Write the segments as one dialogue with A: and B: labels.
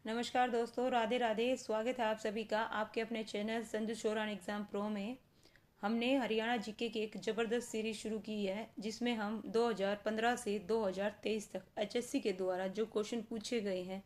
A: नमस्कार दोस्तों, राधे राधे। स्वागत है आप सभी का आपके अपने channel Sanju Sheoran exam pro में। हमने हरियाणा जीके की एक ज़बरदस्त सीरीज शुरू की है जिसमें हम 2015 से 2023 तक एचएससी के द्वारा जो क्वेश्चन पूछे गए हैं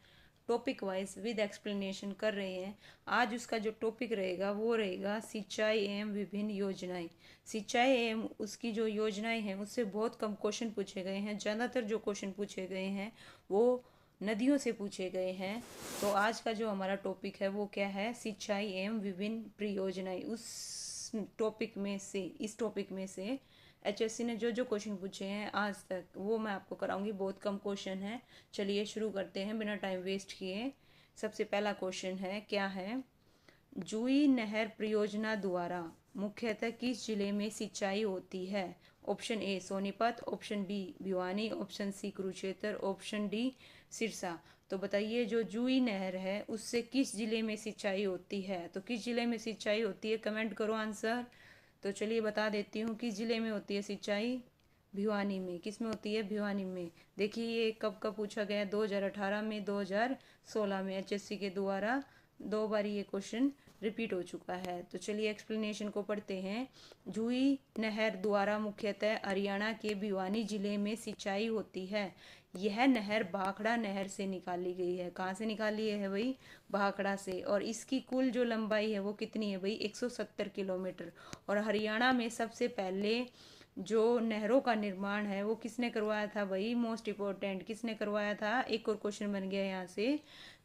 A: टॉपिक वाइज विद एक्सप्लेनेशन कर रहे हैं। आज उसका जो टॉपिक रहेगा वो रहेगा सिंचाई एवं विभिन्न योजनाएं। सिंचाई एवं उसकी जो योजनाएं हैं उससे बहुत कम क्वेश्चन पूछे गए हैं। ज़्यादातर जो क्वेश्चन पूछे गए हैं वो नदियों से पूछे गए हैं। तो आज का जो हमारा टॉपिक है वो क्या है, सिंचाई एवं विभिन्न परियोजनाएं। इस टॉपिक में से एचएससी ने जो जो क्वेश्चन पूछे हैं आज तक वो मैं आपको कराऊंगी। बहुत कम क्वेश्चन है। चलिए शुरू करते हैं बिना टाइम वेस्ट किए। सबसे पहला क्वेश्चन है, क्या है, जूई नहर परियोजना द्वारा मुख्यतः किस जिले में सिंचाई होती है? Option A Sonipat, option B Bhiwani, option C Kurukshetra, option D Sirsa. तो बताइए जो जूई नहर है उससे किस जिले में सिंचाई होती है? तो किस जिले में सिंचाई होती है, कमेंट करो आंसर। तो चलिए बता देती हूँ किस जिले में होती है सिंचाई। भिवानी में। किस में होती है? भिवानी में। देखिए ये कब कब पूछा गया, 2018 में, 2016 में। एचएससी के द्वारा दो बार ये क्वेश्चन रिपीट हो चुका है। तो चलिए एक्सप्लेनेशन को पढ़ते हैं। जूही नहर द्वारा मुख्यतः हरियाणा के भिवानी जिले में सिंचाई होती है। यह नहर भाखड़ा नहर से निकाली गई है। कहाँ से निकाली है भाई? भाखड़ा से। और इसकी कुल जो लंबाई है वो कितनी है भाई? 170 किलोमीटर। और हरियाणा में सबसे पहले जो नहरों का निर्माण है वो किसने करवाया था भाई? मोस्ट इम्पोर्टेंट, किसने करवाया था? एक और क्वेश्चन बन गया यहाँ से।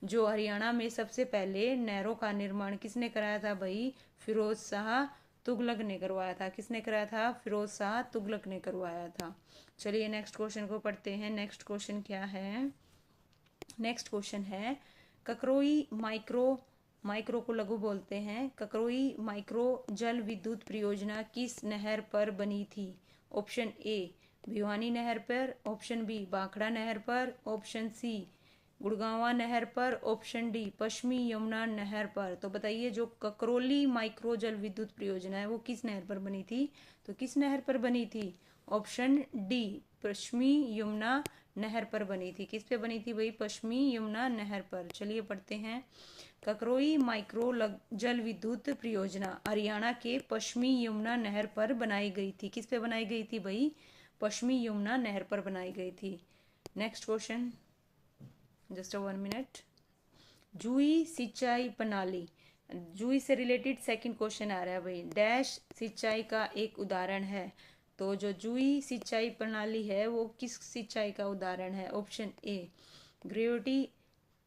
A: जो हरियाणा में सबसे पहले नहरों का निर्माण किसने कराया था भाई? फिरोज शाह तुगलक ने करवाया था। किसने कराया था? फिरोज शाह तुगलक ने करवाया था। चलिए नेक्स्ट क्वेश्चन को पढ़ते हैं। नेक्स्ट क्वेश्चन क्या है? नेक्स्ट क्वेश्चन है, ककरोई माइक्रो माइक्रो को लघु बोलते हैं। ककरोई माइक्रो जल विद्युत परियोजना किस नहर पर बनी थी? ऑप्शन ए भिवानी नहर पर, ऑप्शन बी भाखड़ा नहर पर, ऑप्शन सी गुड़गांवा नहर पर, ऑप्शन डी पश्चिमी यमुना नहर पर। तो बताइए जो ककरोली माइक्रो जल विद्युत परियोजना है वो किस नहर पर बनी थी? तो किस नहर पर बनी थी? ऑप्शन डी पश्चिमी यमुना नहर पर बनी थी। किस पे बनी थी भाई? पश्चिमी यमुना नहर पर। चलिए पढ़ते हैं। ककरोई माइक्रो जल विद्युत परियोजना हरियाणा के पश्चिमी यमुना नहर पर बनाई गई थी। किस पे बनाई गई थी भाई? पश्चिमी यमुना नहर पर बनाई गई थी। Next question, just 1 minute. जूही सिंचाई प्रणाली, जूही से रिलेटेड सेकंड क्वेश्चन आ रहा है भाई। डैश सिंचाई का एक उदाहरण है। तो जो जूही सिंचाई प्रणाली है वो किस सिंचाई का उदाहरण है? ऑप्शन ए ग्रेविटी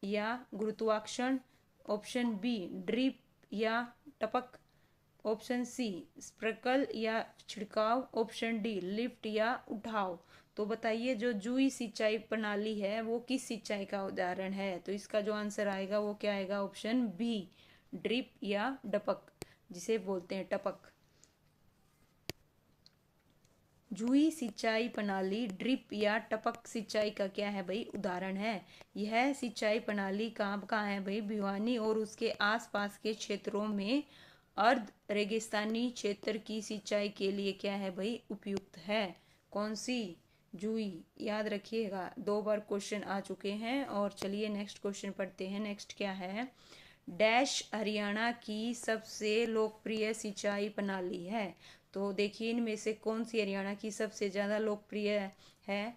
A: या गुरुत्वाकर्षण, ऑप्शन बी ड्रिप या टपक, ऑप्शन सी स्प्रिंकल या छिड़काव, ऑप्शन डी लिफ्ट या उठाव। तो बताइए जो जूही सिंचाई प्रणाली है वो किस सिंचाई का उदाहरण है? तो इसका जो आंसर आएगा वो क्या आएगा? ऑप्शन बी ड्रिप या डपक, जिसे बोलते हैं टपक। जूही सिंचाई प्रणाली ड्रिप या टपक सिंचाई का क्या है भाई? उदाहरण है। यह सिंचाई प्रणाली कहाँ है भाई? भिवानी और उसके आसपास के क्षेत्रों में अर्ध रेगिस्तानी क्षेत्र की सिंचाई के लिए क्या है भाई? उपयुक्त है। कौन सी? जूही। याद रखिएगा, दो बार क्वेश्चन आ चुके हैं। और चलिए नेक्स्ट क्वेश्चन पढ़ते हैं। नेक्स्ट क्या है? डैश हरियाणा की सबसे लोकप्रिय सिंचाई प्रणाली है। तो देखिए इनमें से कौन सी हरियाणा की सबसे ज़्यादा लोकप्रिय है?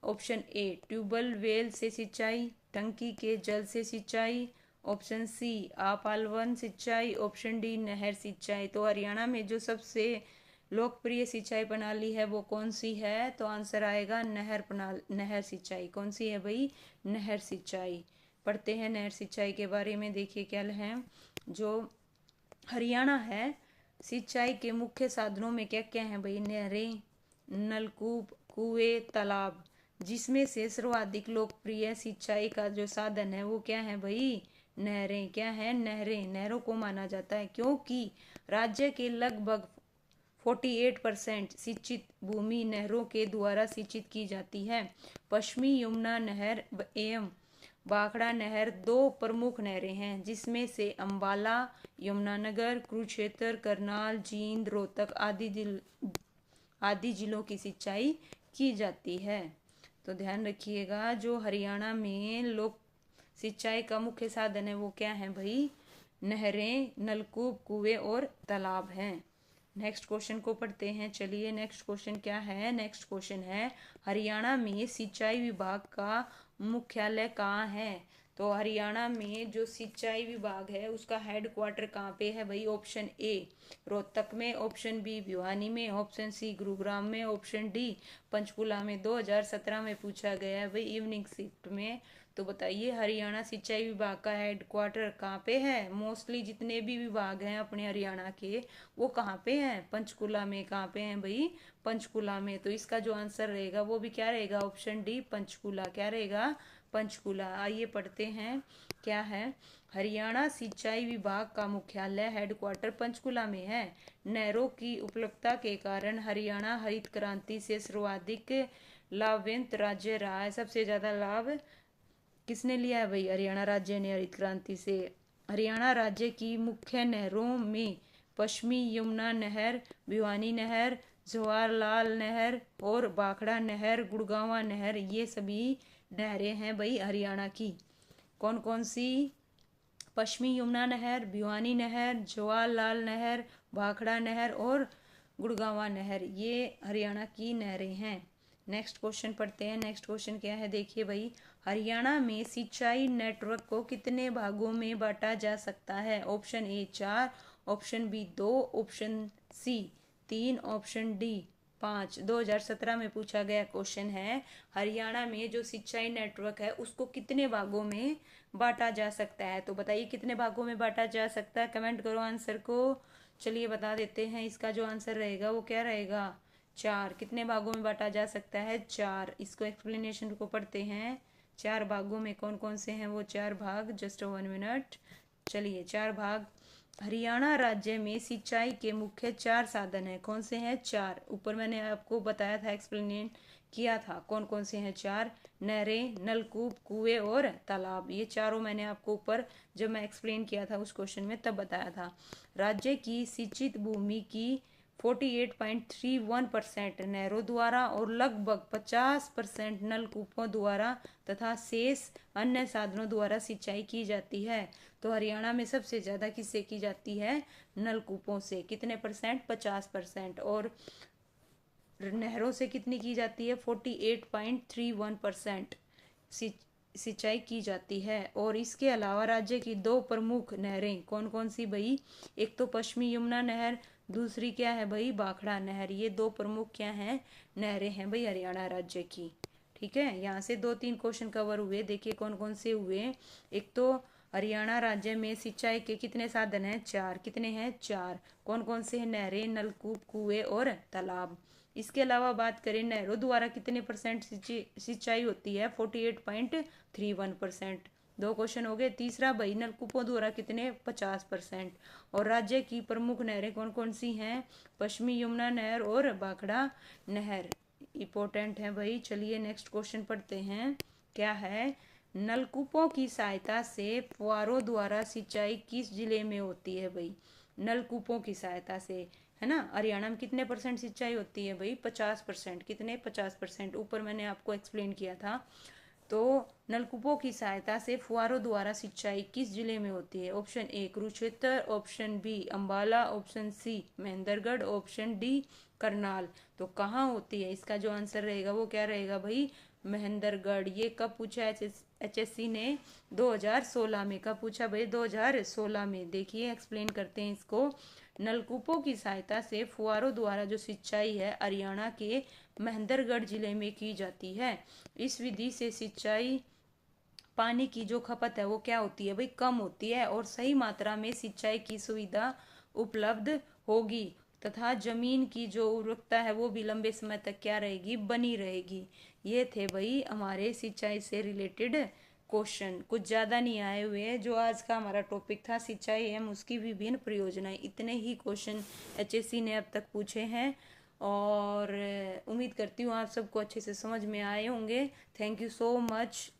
A: ऑप्शन ए ट्यूबवेल वेल से सिंचाई, टंकी के जल से सिंचाई, ऑप्शन सी आपालवन सिंचाई, ऑप्शन डी नहर सिंचाई। तो हरियाणा में जो सबसे लोकप्रिय सिंचाई प्रणाली है वो कौन सी है? तो आंसर आएगा नहर सिंचाई। कौन सी है भाई? नहर सिंचाई। पढ़ते हैं नहर सिंचाई के बारे में। देखिए क्या है, जो हरियाणा है सिंचाई के मुख्य साधनों में क्या क्या है भाई? नहरें, नलकूप, कुएं, तालाब। जिसमें से सर्वाधिक लोकप्रिय सिंचाई का जो साधन है वो क्या है भाई? नहरें। क्या है? नहरें। नहरों को माना जाता है क्योंकि राज्य के लगभग 48% सिंचित भूमि नहरों के द्वारा सिंचित की जाती है। पश्चिमी यमुना नहर एवं भाखड़ा नहर दो प्रमुख नहरें हैं जिसमें से अंबाला, यमुनानगर, कुरुक्षेत्र, करनाल, जींद, रोहतक आदि जिलों की सिंचाई की जाती है। तो ध्यान रखिएगा जो हरियाणा में सिंचाई का मुख्य साधन है वो क्या है भाई? नहरें, नलकूप, कुएं और तालाब हैं। नेक्स्ट क्वेश्चन को पढ़ते हैं। चलिए नेक्स्ट क्वेश्चन क्या है? नेक्स्ट क्वेश्चन है हरियाणा में सिंचाई विभाग का मुख्यालय कहाँ है? तो हरियाणा में जो सिंचाई विभाग है उसका हेडक्वार्टर कहाँ पे है भाई? ऑप्शन ए रोहतक में, ऑप्शन बी भिवानी में, ऑप्शन सी गुरुग्राम में, ऑप्शन डी पंचकुला में। 2017 में पूछा गया है भाई इवनिंग शिफ्ट में। तो बताइए हरियाणा सिंचाई विभाग का हेडक्वार्टर कहाँ पे है? मोस्टली जितने भी विभाग हैं अपने हरियाणा के वो कहाँ पे हैं? पंचकुला में। कहाँ पे हैं भाई? पंचकुला में। तो इसका जो आंसर रहेगा वो भी क्या रहेगा? Option D Panchkula. क्या रहेगा? पंचकुला। आइए पढ़ते हैं क्या है। हरियाणा सिंचाई विभाग का मुख्यालय हेडक्वार्टर पंचकुला में है। नहरों की उपलब्धता के कारण हरियाणा हरित क्रांति से सर्वाधिक लाभान्वित राज्य रहा है। सबसे ज्यादा लाभ किसने लिया है भाई? हरियाणा राज्य ने हरित क्रांति से। हरियाणा राज्य की मुख्य नहरों में पश्चिमी यमुना नहर, भिवानी नहर, जवाहरलाल नहर और भाखड़ा नहर, गुड़गांवा नहर, ये सभी नहरें हैं भाई हरियाणा की। कौन कौन सी? पश्चिमी यमुना नहर, भिवानी नहर, जवाहरलाल नहर, भाखड़ा नहर और गुड़गांवा नहर, ये हरियाणा की नहरें हैं। नेक्स्ट क्वेश्चन पढ़ते हैं। नेक्स्ट क्वेश्चन क्या है देखिए भाई। हरियाणा में सिंचाई नेटवर्क को कितने भागों में बांटा जा सकता है? Option A 4, option B 2, option C 3, option D 5। 2017 में पूछा गया क्वेश्चन है हरियाणा में जो सिंचाई नेटवर्क है उसको कितने भागों में बांटा जा सकता है? तो बताइए कितने भागों में बांटा जा सकता है? कमेंट करो आंसर को। चलिए बता देते हैं इसका जो आंसर रहेगा वो क्या रहेगा? 4। कितने भागों में बांटा जा सकता है? 4। इसको एक्सप्लेनेशन को पढ़ते हैं। 4 भागों में कौन कौन से हैं वो 4 भाग? Just 1 minute. चलिए 4 भाग। हरियाणा राज्य में सिंचाई के मुख्य 4 साधन हैं। कौन से हैं? 4। ऊपर मैंने आपको बताया था, एक्सप्लेन किया था कौन कौन से हैं 4। नहरें, नलकूप, कुएं और तालाब, ये चारों मैंने आपको ऊपर जब मैं एक्सप्लेन किया था उस क्वेश्चन में तब बताया था। राज्य की सिंचित भूमि की 48.31% नहरों द्वारा और लगभग 50% नलकूपों द्वारा तथा शेष अन्य साधनों द्वारा सिंचाई की जाती है। तो हरियाणा में सबसे ज्यादा किससे की जाती है? नलकूपों से। कितने परसेंट? 50%। और नहरों से कितनी की जाती है? 48.31% सिंचाई की जाती है। और इसके अलावा राज्य की 2 प्रमुख नहरें कौन कौन सी भाई? एक तो पश्चिमी यमुना नहर, दूसरी क्या है भाई? भाखड़ा नहर। ये 2 प्रमुख क्या हैं? नहरें हैं भाई हरियाणा राज्य की। ठीक है, यहाँ से 2-3 क्वेश्चन कवर हुए। देखिए कौन कौन से हुए। एक तो हरियाणा राज्य में सिंचाई के कितने साधन हैं? 4। कितने हैं? 4। कौन कौन से हैं? नहरें, नलकूप, कुएं और तालाब। इसके अलावा बात करें नहरों द्वारा कितने परसेंट सिंचाई होती है? 48.31%। 2 क्वेश्चन हो गए। तीसरा भाई नलकूपों द्वारा कितने? 50%। और राज्य की प्रमुख नहरें कौन कौन सी हैं? पश्चिमी यमुना नहर और भाखड़ा नहर। इंपॉर्टेंट है भाई। चलिए नेक्स्ट क्वेश्चन पढ़ते हैं। क्या है? नलकूपों की सहायता से फुहारों द्वारा सिंचाई किस जिले में होती है भाई? नलकूपों की सहायता से, है ना। हरियाणा में कितने परसेंट सिंचाई होती है भाई? 50%। कितने? 50%। ऊपर मैंने आपको एक्सप्लेन किया था। तो नलकूपों की सहायता से फुहारों द्वारा सिंचाई किस जिले में होती है? Option A Kurukshetra, option B Ambala, option C Mahendragarh, option D Karnal. तो कहाँ होती है? इसका जो आंसर रहेगा वो क्या रहेगा भाई? महेंद्रगढ़। ये कब पूछा है HSC ने? 2016 में। कब पूछा भाई? 2016 में। देखिए एक्सप्लेन करते हैं इसको। नलकूपों की सहायता से फुहारों द्वारा जो सिंचाई है हरियाणा के महेंद्रगढ़ जिले में की जाती है। इस विधि से सिंचाई पानी की जो खपत है वो क्या होती है भाई? कम होती है और सही मात्रा में सिंचाई की सुविधा उपलब्ध होगी तथा जमीन की जो उर्वरकता है वो भी लंबे समय तक क्या रहेगी? बनी रहेगी। ये थे भाई हमारे सिंचाई से रिलेटेड क्वेश्चन। कुछ ज़्यादा नहीं आए हुए। जो आज का हमारा टॉपिक था सिंचाई एवं उसकी विभिन्न परियोजनाएं, इतने ही क्वेश्चन HSC ने अब तक पूछे हैं। और उम्मीद करती हूँ आप सबको अच्छे से समझ में आए होंगे। Thank you so much.